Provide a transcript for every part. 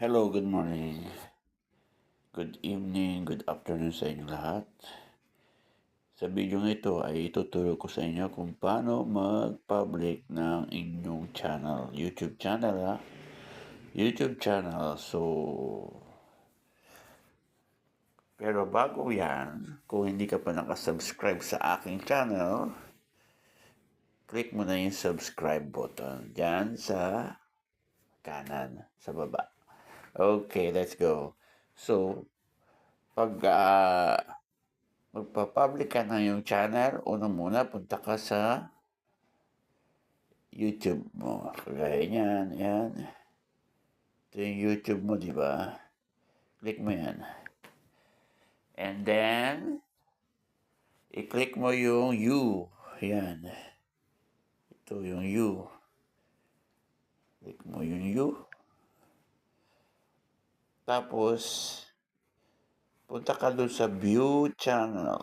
Hello, good morning, good evening, good afternoon sa inyo lahat. Sa video ito ay ituturo ko sa inyo kung paano mag-public ng inyong channel, YouTube channel YouTube channel. Pero bago yan, kung hindi ka pa nakasubscribe sa aking channel, click mo na yung subscribe button dyan sa kanan, sa baba. Okay, let's go. So, pag magpa-public ka na yung channel, una muna punta ka sa YouTube mo. Kagaya niyan, yan. Ito yung YouTube mo, di ba? Click mo yan. And then, i-click mo yung U. Yan. Ito yung U. Click mo yung U. Tapos, punta ka doon sa View Channel.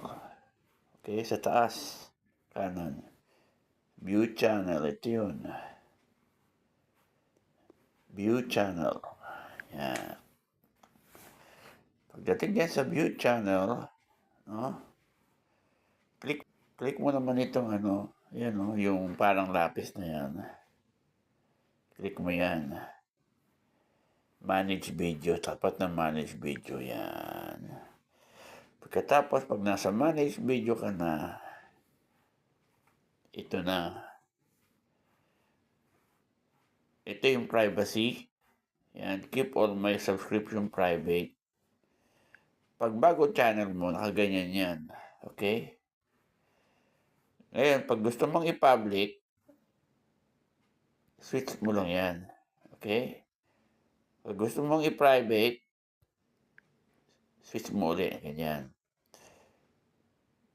Okay, sa taas. Kanan. View Channel. Ito yun. View Channel. Yan. Pagdating dyan sa View Channel, no? Click mo naman itong yan yung parang lapis na yan. Click mo yan. Manage Video. Tapat na Manage Video yan. Pagkatapos, pag nasa Manage Video ka na, ito na. Ito yung privacy. Yan. Keep all my subscription private. Pag bago channel mo, nakaganyan yan. Okay? Ngayon, pag gusto mong i-public, switch mo lang yan. Okay? Pag gusto mong i-private, switch mo ulit. Ganyan.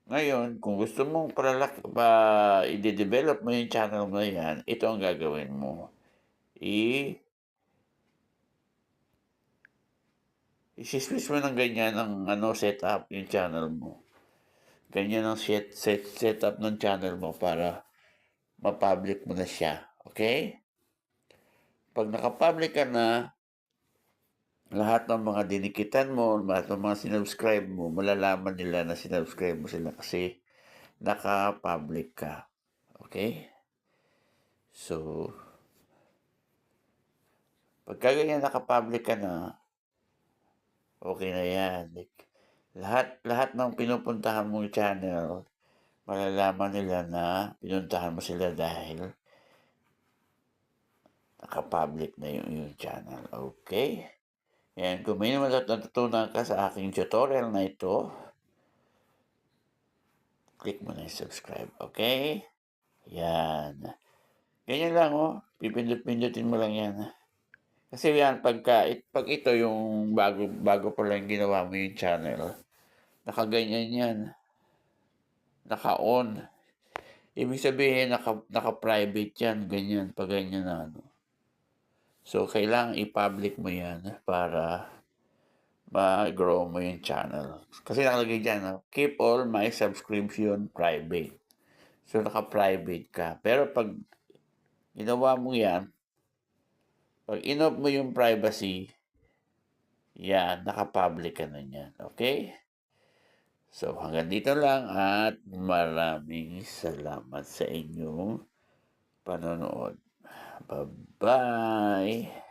Ngayon, kung gusto mong i-develop mo yung channel mo yan, ito ang gagawin mo. I-switch mo ng ganyan ang setup yung channel mo. Ganyan ang setup ng channel mo para ma-public mo na siya. Okay? Pag naka-public ka na, lahat ng mga dinikitan mo, lahat ng mga sinubscribe mo, malalaman nila na sinubscribe mo sila kasi naka-public ka. Okay? So, pagka ganyan naka-public ka na, okay na yan. Lahat ng pinupuntahan mong channel, malalaman nila na pinuntahan mo sila dahil naka-public na yung channel. Okay? Yan, kung may naman natutunan ka sa aking tutorial na ito, click mo na yung subscribe. Okay? Yan. Ganyan lang, pipindot-pindutin mo lang yan. Kasi yan, pag ito yung bago pa lang ginawa mo yung channel, nakaganyan yan. Naka-on. Ibig sabihin, naka-private yan. Ganyan, pag ganyan na So, kailangan i-public mo yan para ma-grow mo yung channel. Kasi nakalagay dyan, keep all my subscription private. So, naka-private ka. Pero pag ginawa mo yan, pag in-off mo yung privacy, yan, naka-public ka na yan. Okay? So, hanggang dito lang at maraming salamat sa inyong panonood. Bye-bye!